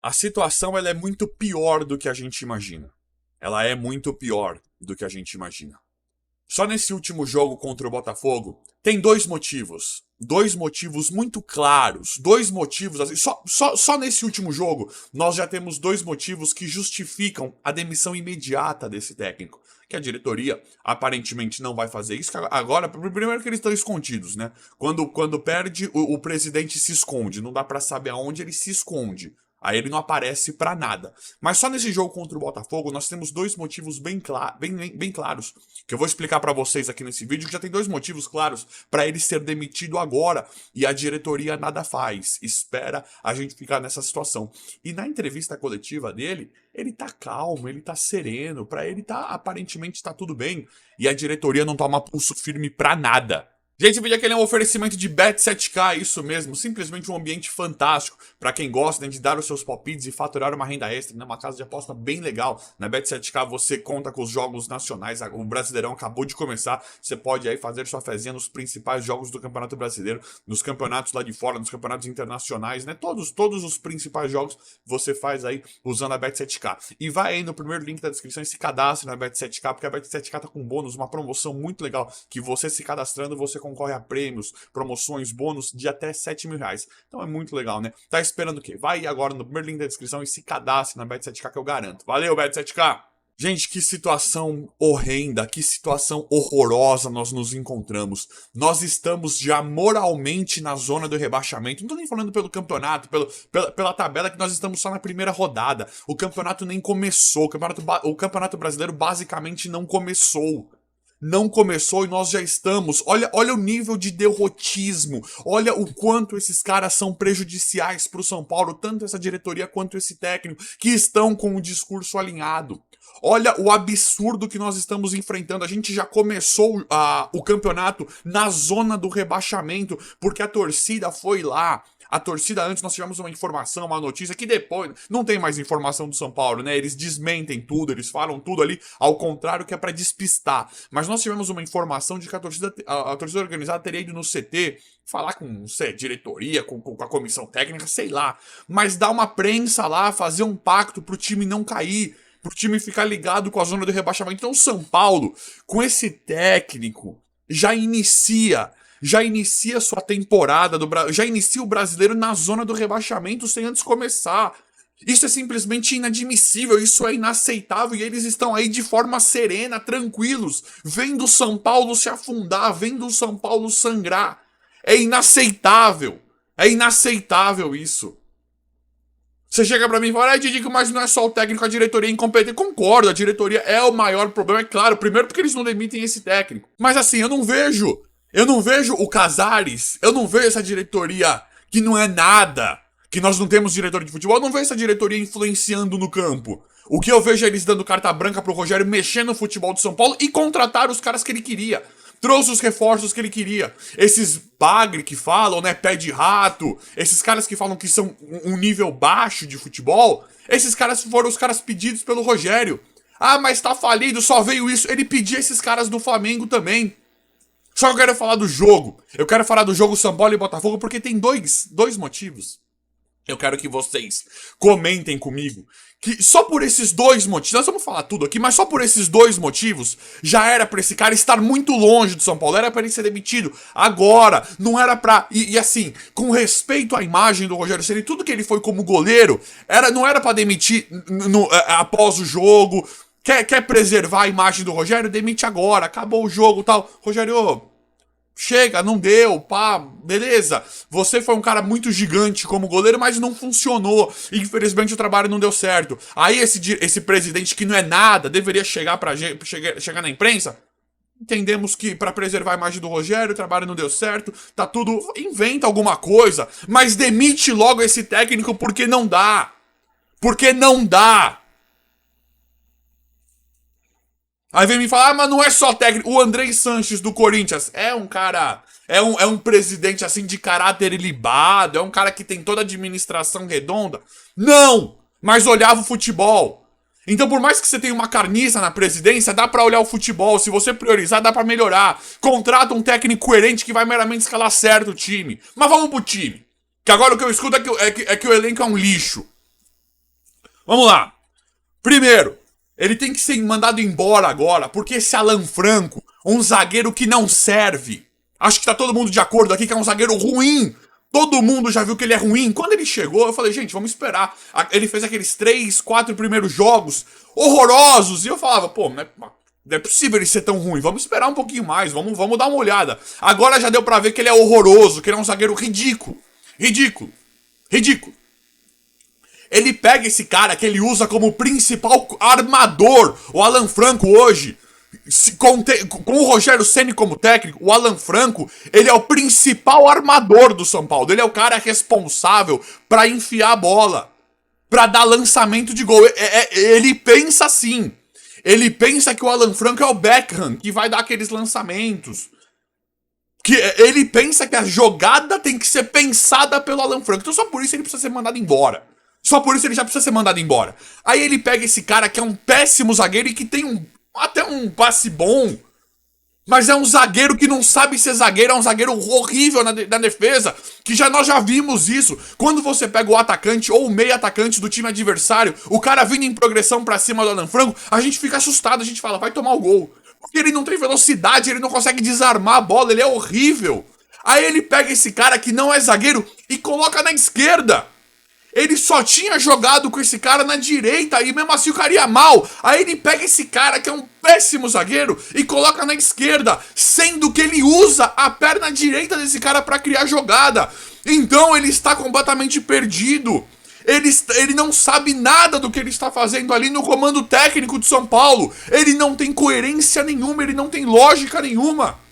A situação ela é muito pior do que a gente imagina. Ela é muito pior do que a gente imagina. Só nesse último jogo contra o Botafogo, tem dois motivos. Dois motivos muito claros. Dois motivos. Assim, só nesse último jogo, nós já temos dois motivos que justificam a demissão imediata desse técnico. Que a diretoria aparentemente não vai fazer isso. Agora, primeiro que eles estão escondidos, né? Quando perde, o presidente se esconde. Não dá pra saber aonde ele se esconde. Aí ele não aparece pra nada. Mas só nesse jogo contra o Botafogo, nós temos dois motivos bem claros, que eu vou explicar pra vocês aqui nesse vídeo, que já tem dois motivos claros pra ele ser demitido agora, e a diretoria nada faz. Espera a gente ficar nessa situação. E na entrevista coletiva dele, ele tá calmo, ele tá sereno, pra ele aparentemente tá tudo bem, e a diretoria não toma pulso firme pra nada. Gente, esse vídeo aqui é um oferecimento de Bet7k, isso mesmo, simplesmente um ambiente fantástico para quem gosta, né, de dar os seus palpites e faturar uma renda extra, né, uma casa de aposta bem legal. Na Bet7k você conta com os jogos nacionais, o Brasileirão acabou de começar, você pode aí fazer sua fezinha nos principais jogos do Campeonato Brasileiro, nos campeonatos lá de fora, nos campeonatos internacionais, né, todos os principais jogos você faz aí usando a Bet7k. E vai aí no primeiro link da descrição e se cadastre na Bet7k, porque a Bet7k tá com um bônus, uma promoção muito legal, que você se cadastrando, você concorre a prêmios, promoções, bônus de até 7 mil reais. Então é muito legal, né? Tá esperando o quê? Vai agora no primeiro link da descrição e se cadastre na Bet7k que eu garanto. Valeu, Bet7k! Gente, que situação horrenda, que situação horrorosa nós nos encontramos. Nós estamos já moralmente na zona do rebaixamento. Não tô nem falando pelo campeonato, pela tabela, que nós estamos só na primeira rodada. O campeonato nem começou. O campeonato brasileiro basicamente não começou. Não começou e nós já estamos. Olha o nível de derrotismo. Olha o quanto esses caras são prejudiciais para o São Paulo, tanto essa diretoria quanto esse técnico, que estão com o discurso alinhado. Olha o absurdo que nós estamos enfrentando. A gente já começou o campeonato na zona do rebaixamento, porque a torcida foi lá. A torcida, antes nós tivemos uma informação, uma notícia, que depois não tem mais informação do São Paulo, né? Eles desmentem tudo, eles falam tudo ali, ao contrário, que é pra despistar. Mas nós tivemos uma informação de que a torcida organizada teria ido no CT falar com, não sei, diretoria, com a comissão técnica, sei lá. Mas dar uma prensa lá, fazer um pacto pro time não cair, pro time ficar ligado com a zona do rebaixamento. Então o São Paulo, com esse técnico, já inicia sua temporada, já inicia o brasileiro na zona do rebaixamento sem antes começar. Isso é simplesmente inadmissível, isso é inaceitável, e eles estão aí de forma serena, tranquilos, vendo o São Paulo se afundar, vendo o São Paulo sangrar. É inaceitável isso. Você chega pra mim e fala, Didico, mas não é só o técnico, a diretoria é incompetente. Concordo, a diretoria é o maior problema, é claro, primeiro porque eles não demitem esse técnico. Mas assim, eu não vejo o Casares, eu não vejo essa diretoria que não é nada, que nós não temos diretor de futebol, eu não vejo essa diretoria influenciando no campo. O que eu vejo é eles dando carta branca pro Rogério mexer no futebol do São Paulo e contratar os caras que ele queria. Trouxe os reforços que ele queria. Esses bagre que falam, né, pé de rato, esses caras que falam que são um nível baixo de futebol, esses caras foram os caras pedidos pelo Rogério. Ah, mas tá falido, só veio isso. Ele pedia esses caras do Flamengo também. Só que eu quero falar do jogo. Eu quero falar do jogo São Paulo e Botafogo porque tem dois motivos. Eu quero que vocês comentem comigo que só por esses dois motivos, nós vamos falar tudo aqui, mas só por esses dois motivos, já era pra esse cara estar muito longe do São Paulo, era pra ele ser demitido agora, não era pra... E assim, com respeito à imagem do Rogério Ceni, tudo que ele foi como goleiro, não era pra demitir após o jogo. Quer preservar a imagem do Rogério? Demite agora, acabou o jogo e tal. Rogério, chega, não deu, pá, beleza. Você foi um cara muito gigante como goleiro, mas não funcionou. Infelizmente o trabalho não deu certo. Aí esse presidente que não é nada, deveria chegar na imprensa. Entendemos que para preservar a imagem do Rogério, o trabalho não deu certo, tá tudo... Inventa alguma coisa, mas demite logo esse técnico porque não dá. Porque não dá. Aí vem me falar, mas não é só técnico. O Andrei Sanches do Corinthians é um cara... É um presidente assim de caráter ilibado, é um cara que tem toda a administração redonda. Não! Mas olhava o futebol. Então por mais que você tenha uma carniça na presidência, dá pra olhar o futebol. Se você priorizar, dá pra melhorar. Contrata um técnico coerente que vai meramente escalar certo o time. Mas vamos pro time. Que agora o que eu escuto é que o elenco é um lixo. Vamos lá. Primeiro, ele tem que ser mandado embora agora, porque esse Alan Franco, um zagueiro que não serve. Acho que tá todo mundo de acordo aqui que é um zagueiro ruim. Todo mundo já viu que ele é ruim. Quando ele chegou, eu falei, gente, vamos esperar. Ele fez aqueles 3, 4 primeiros jogos horrorosos. E eu falava, pô, não é possível ele ser tão ruim. Vamos esperar um pouquinho mais, vamos dar uma olhada. Agora já deu pra ver que ele é horroroso, que ele é um zagueiro ridículo. Ridículo. Ridículo. Ele pega esse cara que ele usa como principal armador. O Alan Franco hoje, com o Rogério Ceni como técnico, o Alan Franco, ele é o principal armador do São Paulo. Ele é o cara responsável pra enfiar a bola, pra dar lançamento de gol. Ele pensa assim. Ele pensa que o Alan Franco é o Beckham, que vai dar aqueles lançamentos. Que ele pensa que a jogada tem que ser pensada pelo Alan Franco. Então só por isso ele precisa ser mandado embora. Só por isso ele já precisa ser mandado embora. Aí ele pega esse cara que é um péssimo zagueiro e que tem até um passe bom. Mas é um zagueiro que não sabe ser zagueiro, é um zagueiro horrível na defesa. Que nós já vimos isso. Quando você pega o atacante ou o meio atacante do time adversário, o cara vindo em progressão pra cima do Alan Franco, a gente fica assustado, a gente fala, vai tomar o gol. Porque ele não tem velocidade, ele não consegue desarmar a bola, ele é horrível. Aí ele pega esse cara que não é zagueiro e coloca na esquerda. Ele só tinha jogado com esse cara na direita e mesmo assim o cara ia mal. Aí ele pega esse cara que é um péssimo zagueiro e coloca na esquerda, sendo que ele usa a perna direita desse cara pra criar jogada. Então ele está completamente perdido. Ele não sabe nada do que ele está fazendo ali no comando técnico de São Paulo. Ele não tem coerência nenhuma, ele não tem lógica nenhuma.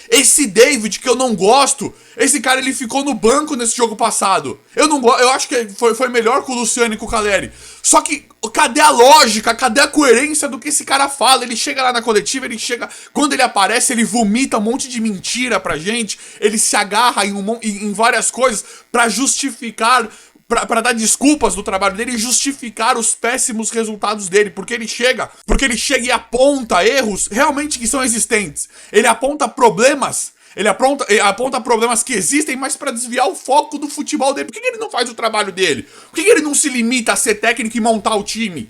Esse David, que eu não gosto, esse cara ele ficou no banco nesse jogo passado. Eu acho que foi melhor com o Luciano e com o Caleri. Só que, cadê a lógica, cadê a coerência do que esse cara fala? Ele chega lá na coletiva, quando ele aparece, ele vomita um monte de mentira pra gente. Ele se agarra em várias coisas pra justificar, pra dar desculpas do trabalho dele e justificar os péssimos resultados dele, porque ele chega e aponta erros realmente que são existentes. Ele aponta problemas, aponta problemas que existem, mas pra desviar o foco do futebol dele. Por que ele não faz o trabalho dele? Por que ele não se limita a ser técnico e montar o time?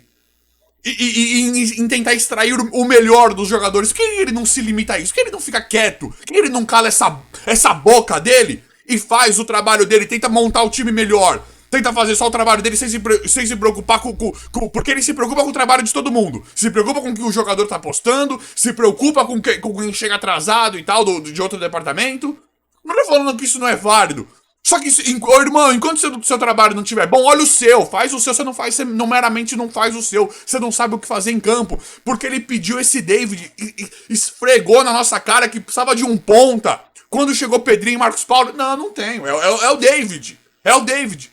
E tentar extrair o melhor dos jogadores? Por que ele não se limita a isso? Por que ele não fica quieto? Por que ele não cala essa boca dele e faz o trabalho dele, tenta montar o time melhor? Tenta fazer só o trabalho dele sem se preocupar porque ele se preocupa com o trabalho de todo mundo. Se preocupa com o que o jogador tá postando, se preocupa com quem chega atrasado e tal, de outro departamento. Não tô falando que isso não é válido. Só que, irmão, enquanto o seu trabalho não estiver bom, olha o seu. Faz o seu, você meramente não faz o seu. Você não sabe o que fazer em campo. Porque ele pediu esse David e esfregou na nossa cara que precisava de um ponta. Quando chegou Pedrinho e Marcos Paulo, não tenho. É o David. É o David.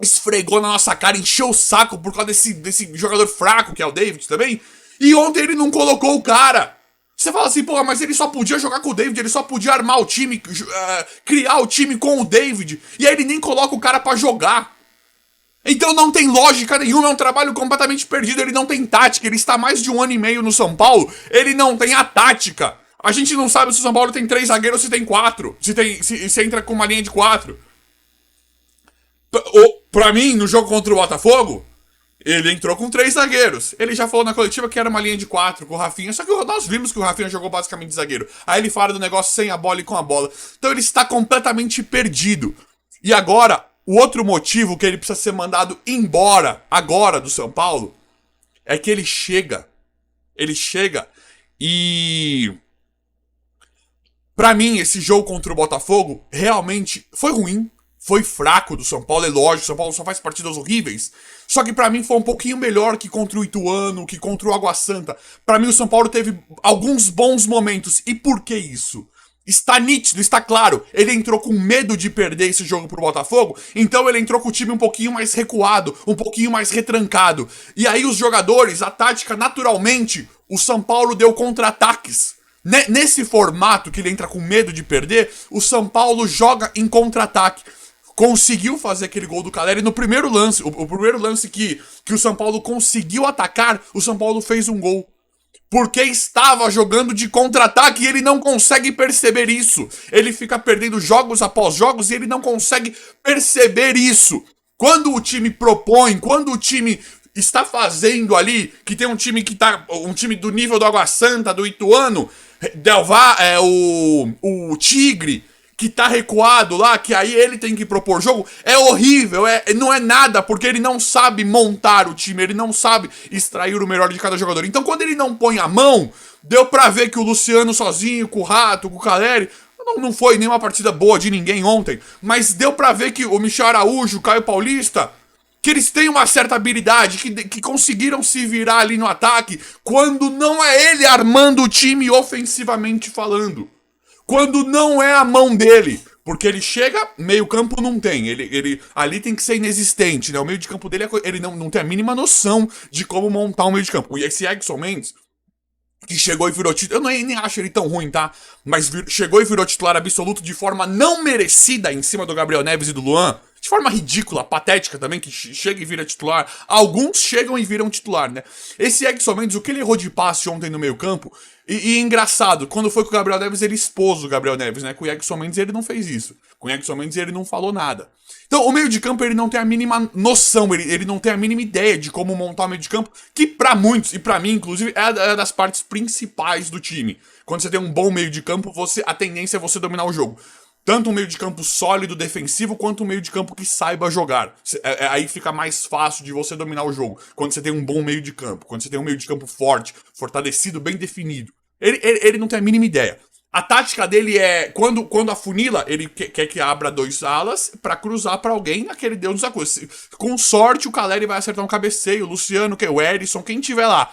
Esfregou na nossa cara, encheu o saco por causa desse jogador fraco que é o David também. E ontem ele não colocou o cara. Você fala assim, porra, mas ele só podia jogar com o David, ele só podia armar o time, criar o time com o David. E aí ele nem coloca o cara pra jogar. Então não tem lógica nenhuma, é um trabalho completamente perdido, ele não tem tática, ele está há mais de 1 ano e meio no São Paulo, ele não tem a tática. A gente não sabe se o São Paulo tem 3 zagueiros ou se tem 4, se entra com uma linha de 4. Pra mim, no jogo contra o Botafogo, ele entrou com 3 zagueiros. Ele já falou na coletiva que era uma linha de 4 com o Rafinha, só que nós vimos que o Rafinha jogou basicamente de zagueiro. Aí ele fala do negócio sem a bola e com a bola. Então ele está completamente perdido. E agora, o outro motivo que ele precisa ser mandado embora agora do São Paulo é que ele chega e... Pra mim, esse jogo contra o Botafogo realmente foi ruim. Foi fraco do São Paulo, é lógico, o São Paulo só faz partidas horríveis. Só que pra mim foi um pouquinho melhor que contra o Ituano, que contra o Água Santa. Pra mim o São Paulo teve alguns bons momentos. E por que isso? Está nítido, está claro. Ele entrou com medo de perder esse jogo pro Botafogo, então ele entrou com o time um pouquinho mais recuado, um pouquinho mais retrancado. E aí os jogadores, a tática, naturalmente, o São Paulo deu contra-ataques. Nesse formato que ele entra com medo de perder, o São Paulo joga em contra-ataque. Conseguiu fazer aquele gol do Caleri no primeiro lance. O primeiro lance que o São Paulo conseguiu atacar, o São Paulo fez um gol. Porque estava jogando de contra-ataque e ele não consegue perceber isso. Ele fica perdendo jogos após jogos e ele não consegue perceber isso. Quando o time propõe, quando o time está fazendo ali, que tem um time que tá. Um time do nível do Água Santa, do Ituano, o Tigre, que tá recuado lá, que aí ele tem que propor jogo, é horrível, não é nada, porque ele não sabe montar o time, ele não sabe extrair o melhor de cada jogador. Então quando ele não põe a mão, deu pra ver que o Luciano sozinho, com o Rato, com o Caleri, não foi nenhuma partida boa de ninguém ontem, mas deu pra ver que o Michel Araújo, o Caio Paulista, que eles têm uma certa habilidade, que conseguiram se virar ali no ataque, quando não é ele armando o time ofensivamente falando. Quando não é a mão dele. Porque ele chega, meio campo não tem. Ele ali tem que ser inexistente, né? O meio de campo dele, ele não tem a mínima noção de como montar um meio de campo. E esse Egson Mendes, que chegou e virou titular, eu nem acho ele tão ruim, tá? Mas chegou e virou titular absoluto de forma não merecida em cima do Gabriel Neves e do Luan. De forma ridícula, patética também, que chega e vira titular. Alguns chegam e viram titular, né? Esse Egson Mendes, o que ele errou de passe ontem no meio campo, e engraçado, quando foi com o Gabriel Neves, ele expôs o Gabriel Neves, né? Com o Egson Mendes ele não fez isso. Com o Egson Mendes ele não falou nada. Então, o meio de campo ele não tem a mínima noção, ele não tem a mínima ideia de como montar o meio de campo, que pra muitos, e pra mim, inclusive, é das partes principais do time. Quando você tem um bom meio de campo, a tendência é você dominar o jogo. Tanto um meio de campo sólido, defensivo, quanto um meio de campo que saiba jogar. Aí fica mais fácil de você dominar o jogo. Quando você tem um bom meio de campo. Quando você tem um meio de campo forte, fortalecido, bem definido. Ele não tem a mínima ideia. A tática dele é, quando afunila, ele quer que abra 2 alas pra cruzar pra alguém, aquele Deus nos acusa. Com sorte, o Caleri vai acertar um cabeceio, o Luciano, o Erisson, quem tiver lá.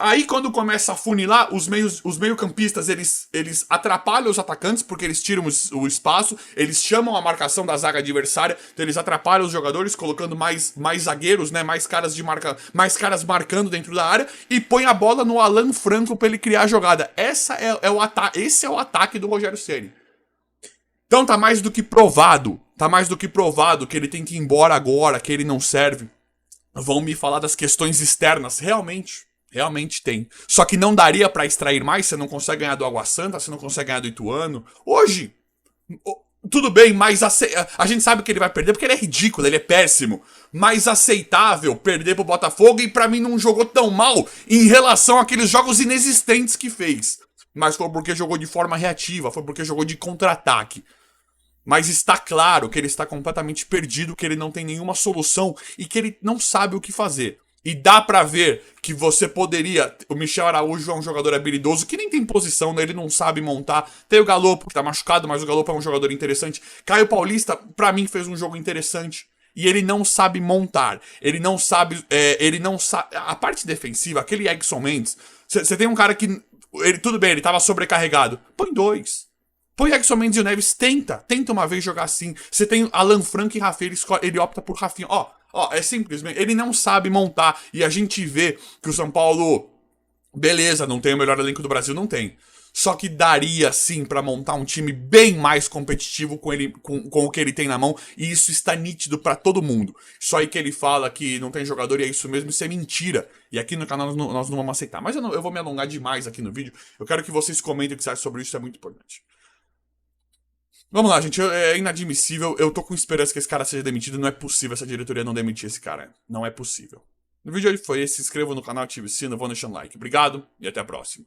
Aí, quando começa a funilar, os meio-campistas, eles atrapalham os atacantes, porque eles tiram o espaço, eles chamam a marcação da zaga adversária, então eles atrapalham os jogadores, colocando mais zagueiros, né, mais caras marcando dentro da área, e põe a bola no Alan Franco pra ele criar a jogada. Esse é o ataque do Rogério Ceni. Então tá mais do que provado que ele tem que ir embora agora, que ele não serve. Vão me falar das questões externas, Realmente tem. Só que não daria pra extrair mais, você não consegue ganhar do Água Santa, você não consegue ganhar do Ituano. Hoje, tudo bem, mas a gente sabe que ele vai perder porque ele é ridículo, ele é péssimo. Mais aceitável perder pro Botafogo e pra mim não jogou tão mal em relação àqueles jogos inexistentes que fez. Mas foi porque jogou de forma reativa, foi porque jogou de contra-ataque. Mas está claro que ele está completamente perdido, que ele não tem nenhuma solução e que ele não sabe o que fazer. E dá pra ver que você poderia... O Michel Araújo é um jogador habilidoso que nem tem posição, né? Ele não sabe montar. Tem o Galopo, que tá machucado, mas o Galopo é um jogador interessante. Caio Paulista, pra mim, fez um jogo interessante. E ele não sabe montar. Ele não sabe... A parte defensiva, aquele Egson Mendes... Você tem um cara que... Tudo bem, ele tava sobrecarregado. Põe 2. Põe Egson Mendes e o Neves, tenta uma vez jogar assim. Você tem Alan Franco e Rafinha, ele opta por Rafinha. É simplesmente, ele não sabe montar. E a gente vê que o São Paulo, beleza, não tem o melhor elenco do Brasil, não tem. Só que daria sim pra montar um time bem mais competitivo com o que ele tem na mão. E isso está nítido pra todo mundo. Só aí que ele fala que não tem jogador e é isso mesmo, isso é mentira. E aqui no canal nós não vamos aceitar. Mas eu vou me alongar demais aqui no vídeo. Eu quero que vocês comentem o que vocês acham sobre isso, é muito importante. Vamos lá, gente. É inadmissível. Eu tô com esperança que esse cara seja demitido. Não é possível essa diretoria não demitir esse cara. Não é possível. No vídeo de hoje foi esse. Se inscreva no canal, ative o sino, vou deixando um like. Obrigado e até a próxima.